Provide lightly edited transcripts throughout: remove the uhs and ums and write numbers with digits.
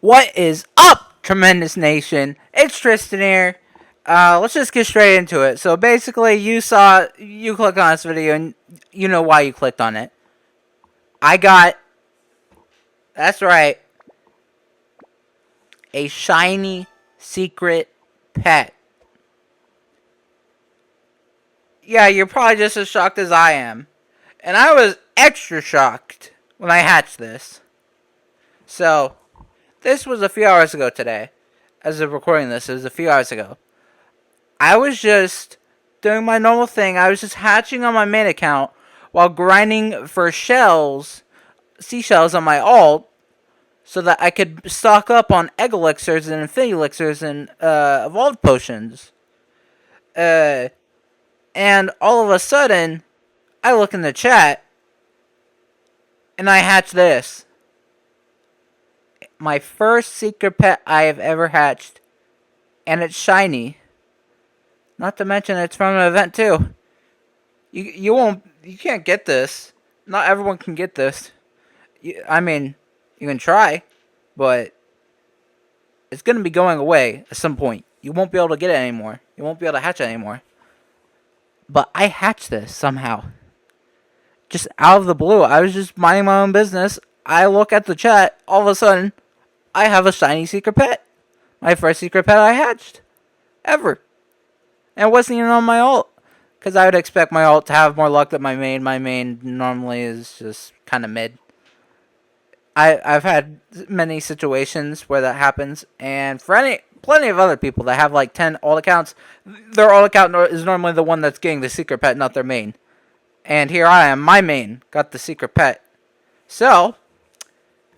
What is up, Tremendous Nation? It's Tristan here. Let's just get straight into it. So basically, you clicked on this video and you know why you clicked on it. I got, that's right, a shiny secret pet. Yeah, you're probably just as shocked as I am. And I was extra shocked when I hatched this. So, this was a few hours ago today. As of recording this, it was a few hours ago. I was just doing my normal thing. I was just hatching on my main account while grinding for seashells on my alt, so that I could stock up on egg elixirs and infinity elixirs and evolved potions. And all of a sudden, I look in the chat and I hatch this. My first secret pet I have ever hatched, and it's shiny. Not to mention it's from an event too. You can't get this. Not everyone can get this. I mean, you can try, but it's gonna be going away at some point. You won't be able to get it anymore. You won't be able to hatch it anymore. But I hatched this somehow. Just out of the blue. I was just minding my own business. I look at the chat. All of a sudden, I have a shiny secret pet. My first secret pet I hatched. Ever. And it wasn't even on my alt. Because I would expect my alt to have more luck than my main. My main normally is just kind of mid. I've had many situations where that happens. And for plenty of other people that have like 10 alt accounts, their alt account is normally the one that's getting the secret pet, not their main. And here I am, my main got the secret pet. So,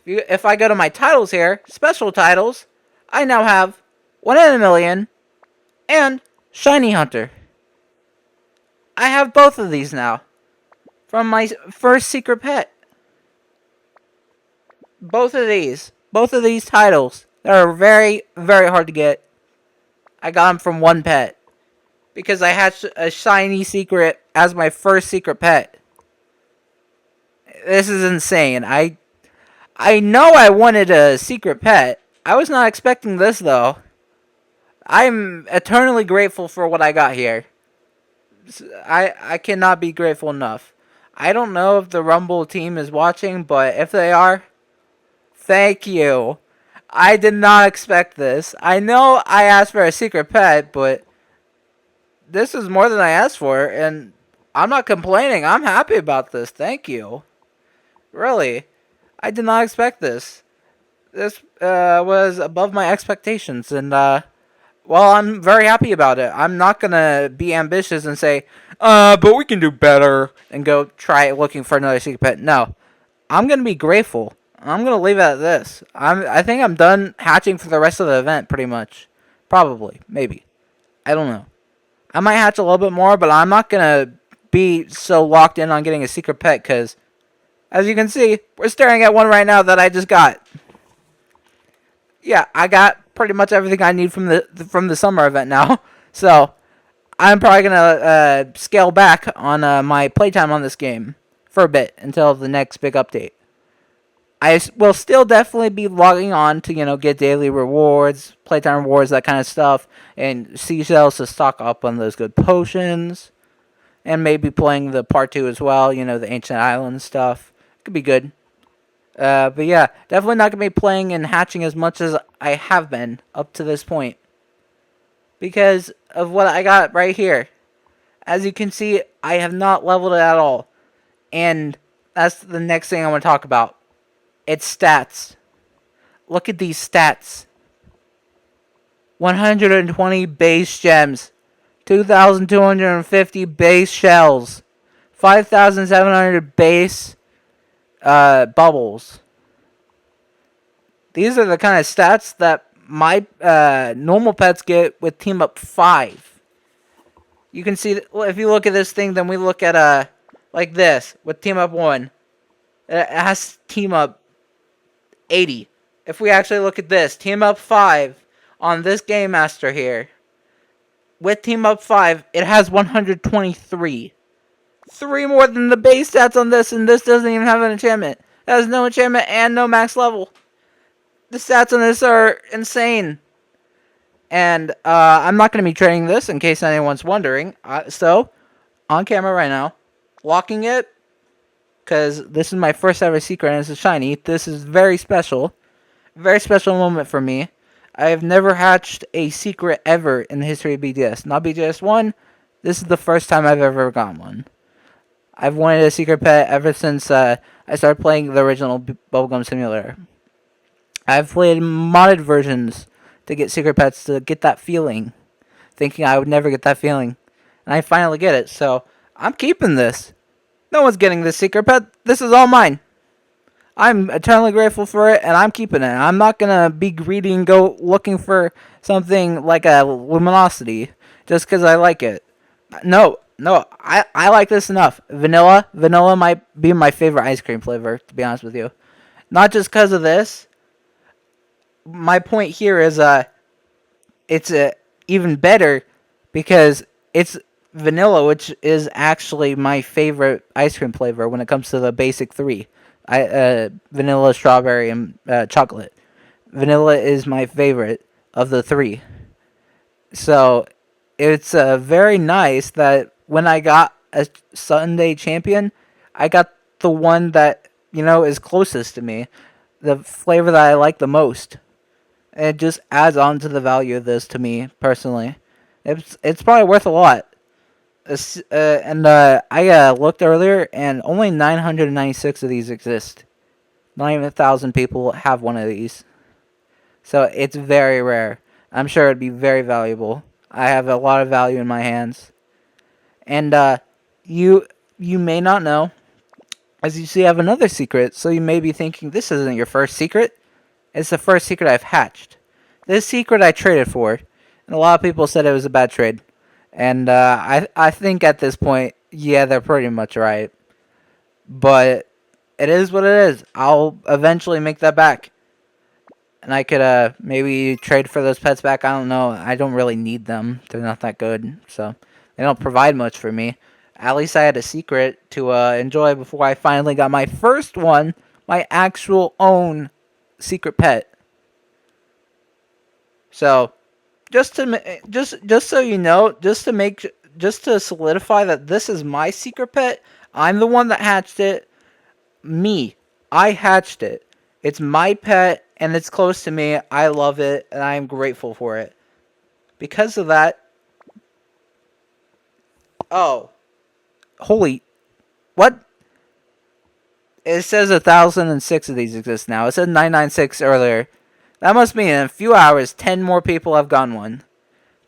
if I go to my titles here, special titles, I now have 1 in a million and Shiny Hunter. I have both of these now from my first secret pet. Both of these titles, they're very, very hard to get. I got them from one pet because I hatched a shiny secret as my first secret pet. This is insane. I know I wanted a secret pet. I was not expecting this though. I'm eternally grateful for what I got here. I cannot be grateful enough. I don't know if the Rumble team is watching, but if they are, thank you. I did not expect this. I know I asked for a secret pet, but this is more than I asked for, and I'm not complaining. I'm happy about this. Thank you. Really. I did not expect this. This was above my expectations, and well, I'm very happy about it. I'm not gonna be ambitious and say, but we can do better, and go try looking for another secret pet. No, I'm gonna be grateful. I'm gonna leave it at this. I think I'm done hatching for the rest of the event, pretty much. Probably, maybe. I don't know. I might hatch a little bit more, but I'm not gonna be so locked in on getting a secret pet, because as you can see, we're staring at one right now that I just got. Yeah, I got pretty much everything I need from the summer event now. So, I'm probably gonna scale back on my playtime on this game for a bit until the next big update. I will still definitely be logging on to, get daily rewards, playtime rewards, that kind of stuff, and seashells to stock up on those good potions, and maybe playing the part 2 as well, the Ancient Island stuff. Could be good. But yeah, definitely not going to be playing and hatching as much as I have been up to this point, because of what I got right here. As you can see, I have not leveled it at all, and that's the next thing I want to talk about. Its stats. Look at these stats. 120 base gems, 2,250 base shells, 5,700 base bubbles. These are the kind of stats that my normal pets get with Team Up 5. You can see, if you look at this thing, then we look at like this with Team Up 1. It has Team Up 80. If we actually look at this, Team Up 5 on this Game Master here, with Team Up 5, it has 123. 3 more than the base stats on this, and this doesn't even have an enchantment. It has no enchantment and no max level. The stats on this are insane. And I'm not going to be trading this in case anyone's wondering. So, on camera right now, locking it, because this is my first ever secret and it's a shiny. This is very special. Very special moment for me. I have never hatched a secret ever in the history of BGS. Not BGS 1. This is the first time I've ever gotten one. I've wanted a secret pet ever since I started playing the original Bubblegum Simulator. I've played modded versions to get secret pets to get that feeling, thinking I would never get that feeling. And I finally get it, so I'm keeping this. No one's getting this secret pet. This is all mine. I'm eternally grateful for it, and I'm keeping it. I'm not going to be greedy and go looking for something like a luminosity just because I like it. No, I like this enough. Vanilla might be my favorite ice cream flavor, to be honest with you. Not just because of this. My point here is it's even better because it's vanilla, which is actually my favorite ice cream flavor when it comes to the basic three. Vanilla, strawberry, and chocolate. Vanilla is my favorite of the three. So it's very nice that when I got a Sunday champion, I got the one that, is closest to me. The flavor that I like the most. And it just adds on to the value of this to me, personally. It's probably worth a lot. I looked earlier, and only 996 of these exist. Not even 1,000 people have one of these. So it's very rare. I'm sure it'd be very valuable. I have a lot of value in my hands. And you may not know, as you see, I have another secret. So you may be thinking, this isn't your first secret. It's the first secret I've hatched. This secret I traded for, and a lot of people said it was a bad trade. And I think at this point, yeah, they're pretty much right. But it is what it is. I'll eventually make that back. And I could maybe trade for those pets back. I don't know. I don't really need them. They're not that good. So they don't provide much for me. At least I had a secret to enjoy before I finally got my first one. My actual own secret pet. So just so you know, just to solidify that this is my secret pet. I'm the one that hatched it. I hatched it. It's my pet, and it's close to me. I love it, and I am grateful for it. Because of that... Oh. Holy... What? It says 1,006 of these exist now. It said 996 earlier. That must mean in a few hours, 10 more people have gotten one.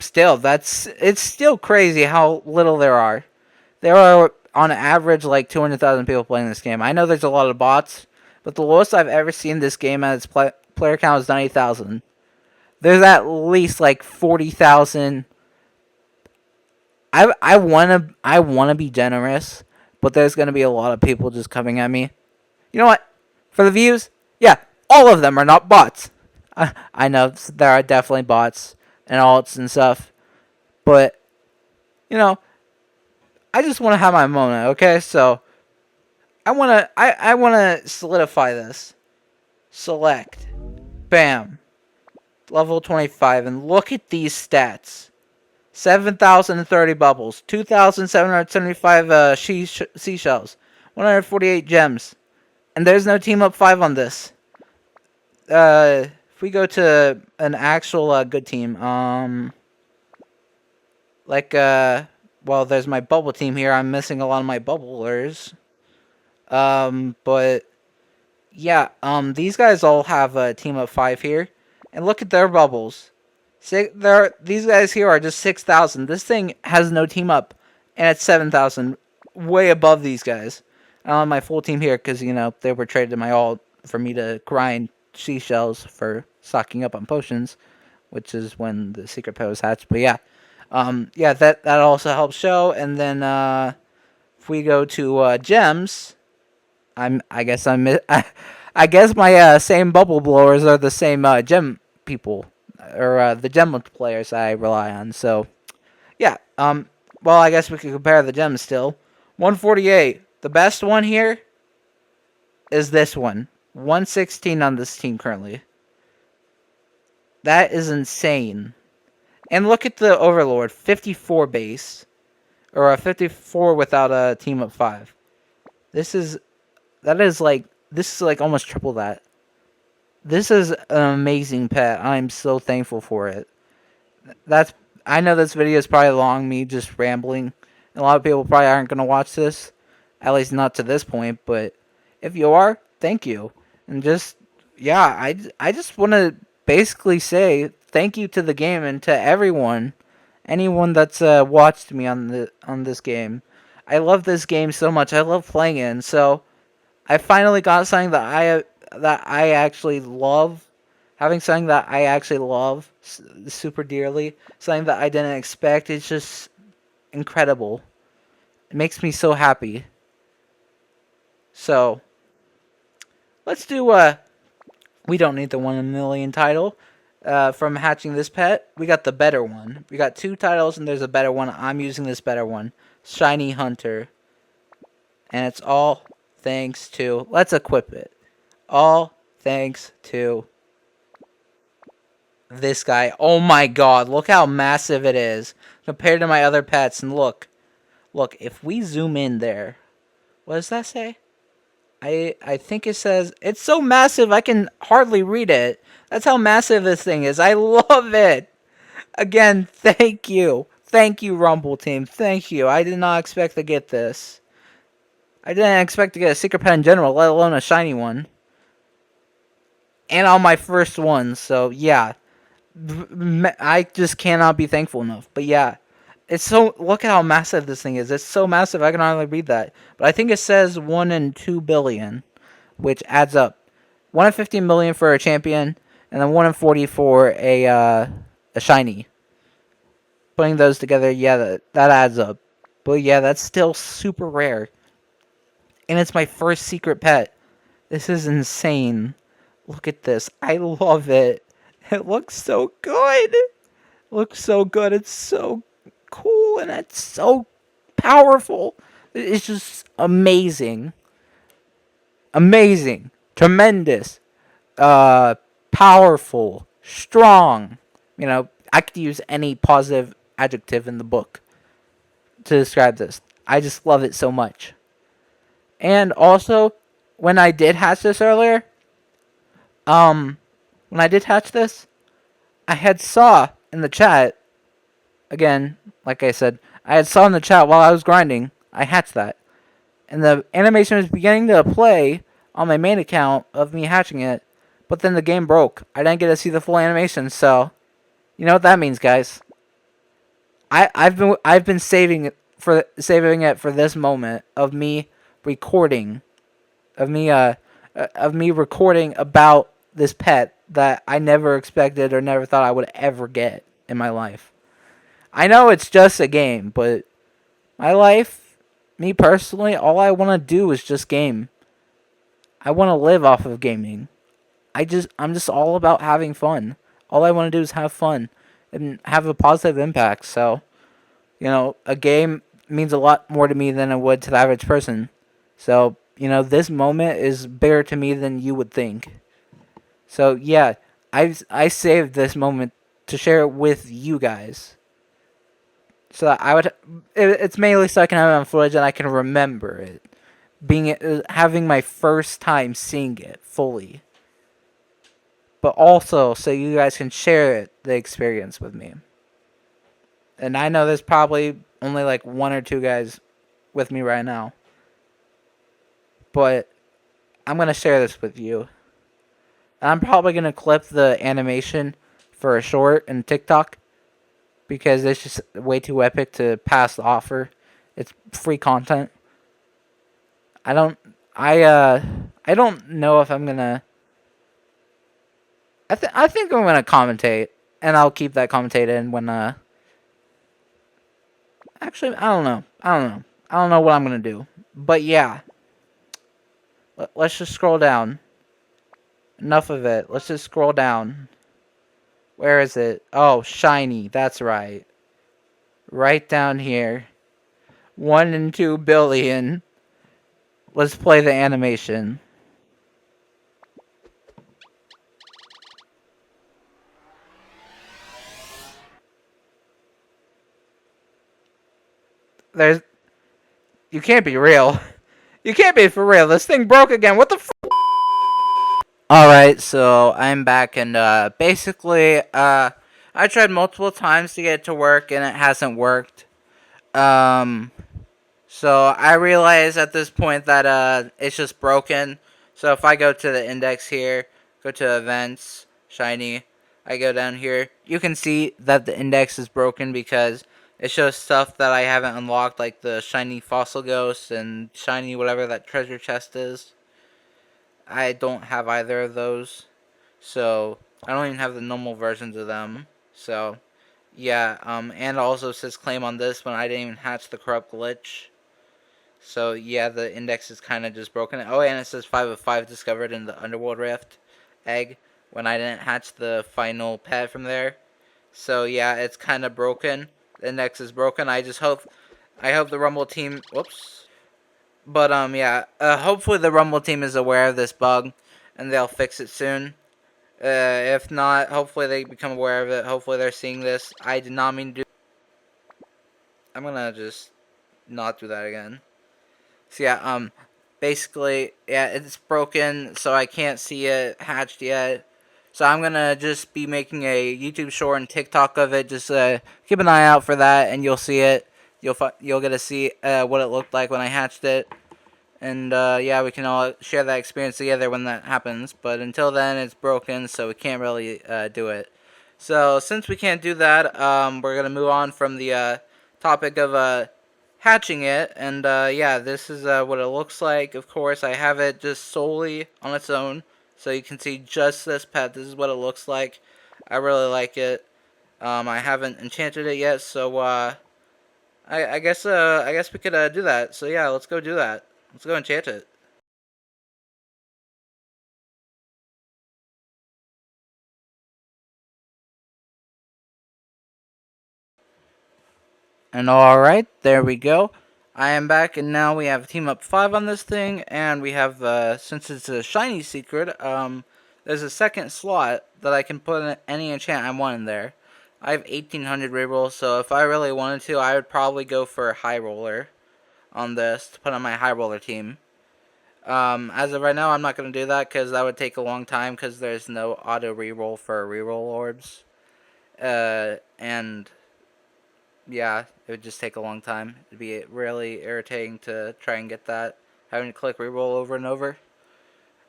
Still, it's still crazy how little there are. There are, on average, like 200,000 people playing this game. I know there's a lot of bots, but the lowest I've ever seen this game at its player count is 90,000. There's at least like 40,000. I wanna be generous, but there's gonna be a lot of people just coming at me. You know what? For the views, yeah, all of them are not bots. I know there are definitely bots and alts and stuff, but I just want to have my moment, okay? So I wanna solidify this. Select, bam, level 25, and look at these stats: 7,030 bubbles, 2,775 seashells, 148 gems, and there's no team up 5 on this. If we go to an actual good team, well, there's my bubble team here. I'm missing a lot of my bubblers. But yeah, these guys all have a team of 5 here, and look at their bubbles. These guys here are just 6,000. This thing has no team up, and it's 7,000, way above these guys. I don't have my full team here because they were traded to my alt for me to grind seashells for stocking up on potions, which is when the secret pet was hatched. But yeah, that also helps show. And then if we go to gems, I guess my same bubble blowers are the same gem people, or the gem players I rely on. So yeah, well, I guess we could compare the gems still. 148. The best one here is this one. 116 on this team currently. That is insane. And look at the Overlord, 54 base. Or a 54 without a team of 5. This is almost triple that. This is an amazing pet. I'm so thankful for it. That's I know this video is probably long, me just rambling. A lot of people probably aren't going to watch this, at least not to this point, but if you are, thank you. And just, yeah, I just want to basically say thank you to the game and to anyone that's watched me on this game. I love this game so much. I love playing it, and so I finally got something that I actually love. Having something that I actually love super dearly, something that I didn't expect, it's just incredible. It makes me so happy. So, let's do we don't need the 1 in a million title from hatching this pet. We got the better one. We got 2 titles and there's a better one. I'm using this better one. Shiny Hunter. And it's all thanks to, let's equip it. All thanks to this guy. Oh my god, look how massive it is compared to my other pets. And look, if we zoom in there, what does that say? I think it says, it's so massive I can hardly read it. That's how massive this thing is. I love it. Again, thank you. Thank you, Rumble Team. Thank you. I did not expect to get this. I didn't expect to get a secret pet in general, let alone a shiny one. And on my first one, so yeah. I just cannot be thankful enough. But yeah, it's so, look at how massive this thing is. It's so massive I can hardly read that. But I think it says 1 in 2 billion, which adds up. 1 in 15 million for a champion, and then 1 in 40 for a shiny. Putting those together, yeah, that adds up. But yeah, that's still super rare. And it's my first secret pet. This is insane. Look at this. I love it. It looks so good. It looks so good. It's so cool and it's so powerful. It's just amazing. Amazing. Tremendous. Powerful. Strong. You know, I could use any positive adjective in the book to describe this. I just love it so much. And also, when I did hatch this earlier, when I did hatch this, I had saw in the chat, again, like I said, I had saw in the chat while I was grinding, I hatched that. And the animation was beginning to play on my main account of me hatching it, but then the game broke. I didn't get to see the full animation, so you know what that means, guys. I've been saving it for this moment of me recording, of me recording about this pet that I never expected or never thought I would ever get in my life. I know it's just a game, but my life, me personally, all I want to do is just game. I want to live off of gaming. I'm just all about having fun. All I want to do is have fun and have a positive impact. So, you know, a game means a lot more to me than it would to the average person. So, you know, this moment is bigger to me than you would think. So, yeah, I saved this moment to share it with you guys. So it's mainly so I can have it on footage and I can remember it. Having my first time seeing it fully. But also so you guys can share the experience with me. And I know there's probably only like 1 or 2 guys with me right now. But I'm going to share this with you. I'm probably going to clip the animation for a short in TikTok. Because it's just way too epic to pass the offer. It's free content. I don't know if I'm going to... I think I'm going to commentate. And I'll keep that commentate in when... Actually, I don't know. I don't know what I'm going to do. But yeah. Let's just scroll down. Enough of it. Let's just scroll down. Where is it? Oh, shiny. That's right. Right down here. 1 in 2 billion. Let's play the animation. There's. You can't be real. You can't be for real. This thing broke again. What the f? Alright, so I'm back, and basically, I tried multiple times to get it to work, and it hasn't worked. Um, so I realize at this point that it's just broken. So if I go to the index here, go to events, shiny, I go down here, you can see that the index is broken because it shows stuff that I haven't unlocked, like the shiny fossil ghost and shiny whatever that treasure chest is. I don't have either of those, so I don't even have the normal versions of them. So yeah, and it also says claim on this one. I didn't even hatch the corrupt glitch. So yeah, the index is kind of just broken. Oh, and it says 5 of 5 discovered in the Underworld Rift egg when I didn't hatch the final pet from there. So yeah, it's kind of broken. The index is broken. I hope the Rumble team. Whoops. But yeah. Hopefully the Rumble team is aware of this bug, and they'll fix it soon. If not, hopefully they become aware of it. Hopefully they're seeing this. I did not mean to do. I'm gonna just not do that again. So yeah, basically, yeah, it's broken, so I can't see it hatched yet. So I'm gonna just be making a YouTube short and TikTok of it. Just keep an eye out for that, and you'll see it. You'll get to see what it looked like when I hatched it, and yeah, we can all share that experience together when that happens. But until then, it's broken, so we can't really do it. So since we can't do that, we're gonna move on from the topic of hatching it, and yeah, this is what it looks like. Of course, I have it just solely on its own, so you can see just this pet. This is what it looks like. I really like it. I haven't enchanted it yet, so I guess we could do that. So yeah, let's go do that. Let's go enchant it. And alright, there we go. I am back, and now we have team up 5 on this thing, and we have, since it's a shiny secret, there's a second slot that I can put in any enchant I want in there. I have 1800 reroll, so if I really wanted to, I would probably go for High Roller on this to put on my High Roller team. As of right now, I'm not going to do that because that would take a long time because there's no auto reroll for reroll orbs. And yeah, it would just take a long time. It'd be really irritating to try and get that, having to click reroll over and over.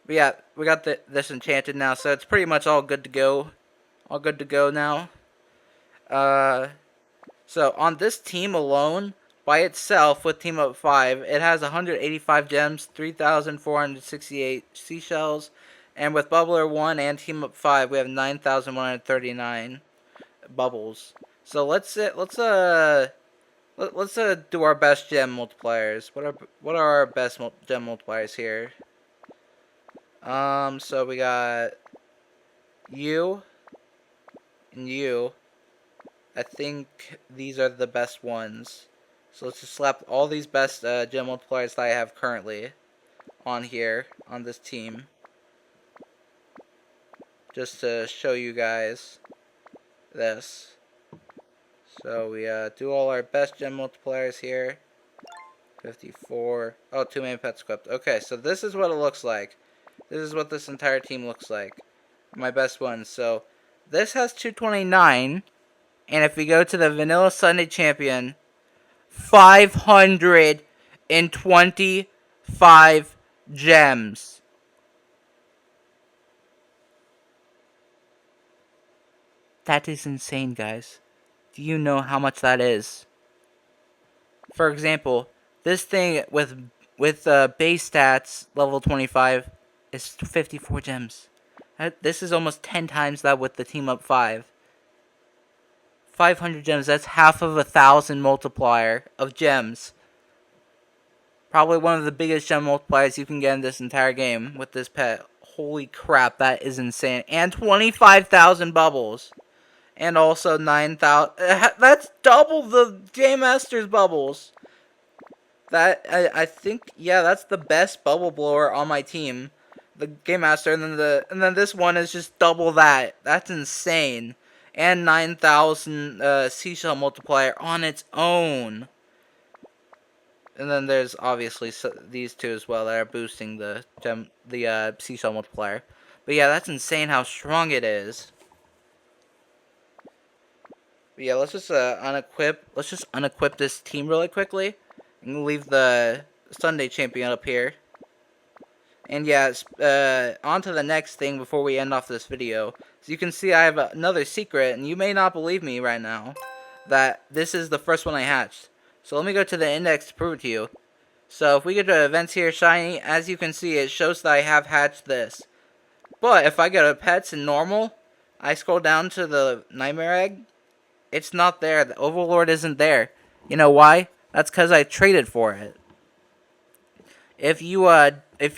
But yeah, we got this enchanted now, so it's pretty much all good to go. All good to go now. Uh, so on this team alone, by itself with team up 5, it has 185 gems, 3,468 seashells, and with bubbler 1 and team up 5, we have 9,139 bubbles. So let's do our best gem multipliers. What are our best gem multipliers here? So we got you and you. I think these are the best ones. So let's just slap all these best gem multipliers that I have currently on here on this team, just to show you guys this. So we do all our best gem multipliers here. 54. Oh, 2 main pets equipped. Okay, so this is what it looks like. This is what this entire team looks like. My best ones. So this has 229. And if we go to the Vanilla Sunday Champion, 525 gems. That is insane, guys. Do you know how much that is? For example, this thing with base stats level 25 is 54 gems. This is almost 10 times that with the team up 5. 500 gems, that's half of 1,000 multiplier of gems. Probably one of the biggest gem multipliers you can get in this entire game with this pet. Holy crap, that is insane. And 25,000 bubbles. And also 9,000. That's double the Game Master's bubbles. I think, yeah, that's the best bubble blower on my team. The Game Master, and then this one is just double that. That's insane. And 9,000 seashell multiplier on its own. And then there's obviously these two as well that are boosting the seashell multiplier. But yeah, that's insane how strong it is. But yeah, let's just unequip this team really quickly, and leave the Sunday champion up here. And yeah, on to the next thing before we end off this video. So you can see I have another secret, and you may not believe me right now, that this is the first one I hatched. So let me go to the index to prove it to you. So if we go to events here, shiny, as you can see, it shows that I have hatched this. But if I go to pets and normal, I scroll down to the nightmare egg, it's not there. The overlord isn't there. You know why? That's because I traded for it. If you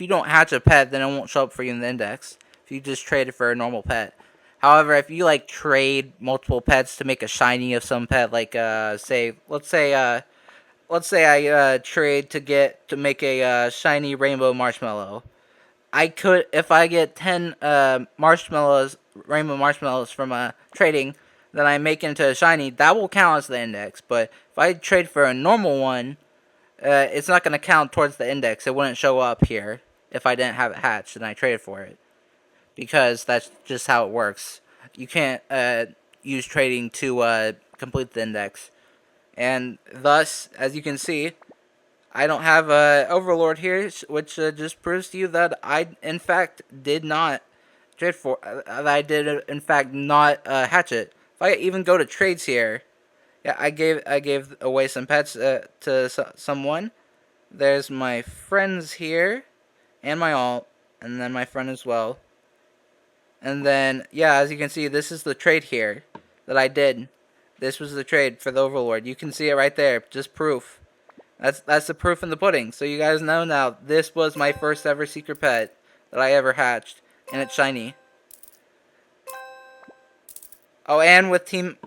don't hatch a pet, then it won't show up for you in the index. If you just trade it for a normal pet. However, if you like trade multiple pets to make a shiny of some pet, like let's say I trade to make a shiny rainbow marshmallow. I could, if I get 10 rainbow marshmallows from trading, then I make it into a shiny. That will count as the index. But if I trade for a normal one, it's not going to count towards the index. It wouldn't show up here if I didn't have it hatched and I traded for it, because that's just how it works. You can't use trading to complete the index, and thus, as you can see, I don't have Overlord here, which just proves to you that I, in fact, did not trade for. That I did, in fact, not hatch it. If I even go to trades here, yeah, I gave away some pets to someone. There's my friends here, and my alt, and then my friend as well. And then, yeah, as you can see, this is the trade here that I did. This was the trade for the Overlord. You can see it right there, just proof. That's the proof in the pudding. So you guys know now, this was my first ever secret pet that I ever hatched, and it's shiny. Oh, and with team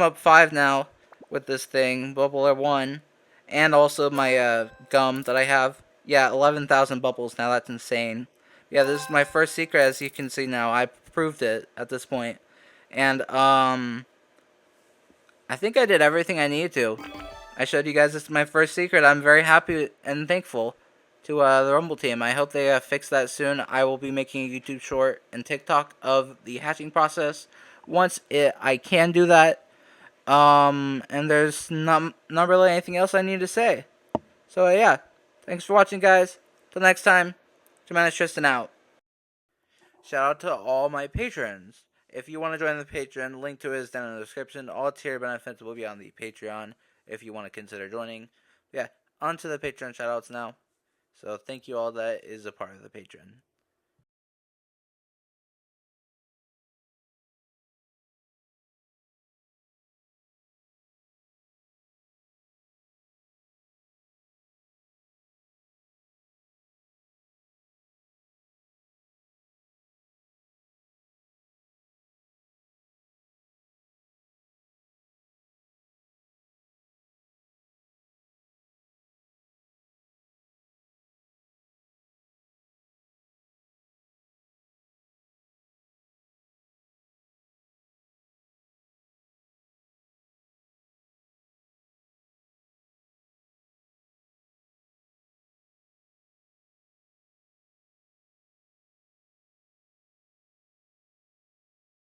up 5 now with this thing, Bubbler 1, and also my gum that I have. Yeah, 11,000 bubbles now. That's insane. Yeah, this is my first secret, as you can see now. I proved it at this point. And I think I did everything I needed to. I showed you guys this is my first secret. I'm very happy and thankful to the Rumble team. I hope they fix that soon. I will be making a YouTube short and TikTok of the hatching process once I can do that. And there's not really anything else I need to say. So yeah, thanks for watching, guys. Till next time, Tremendous Tristan out. Shout out to all my patrons. If you want to join the Patreon, link to it is down in the description. All tier benefits will be on the Patreon if you want to consider joining. Yeah, on to the Patreon shoutouts now. So thank you all that is a part of the Patreon.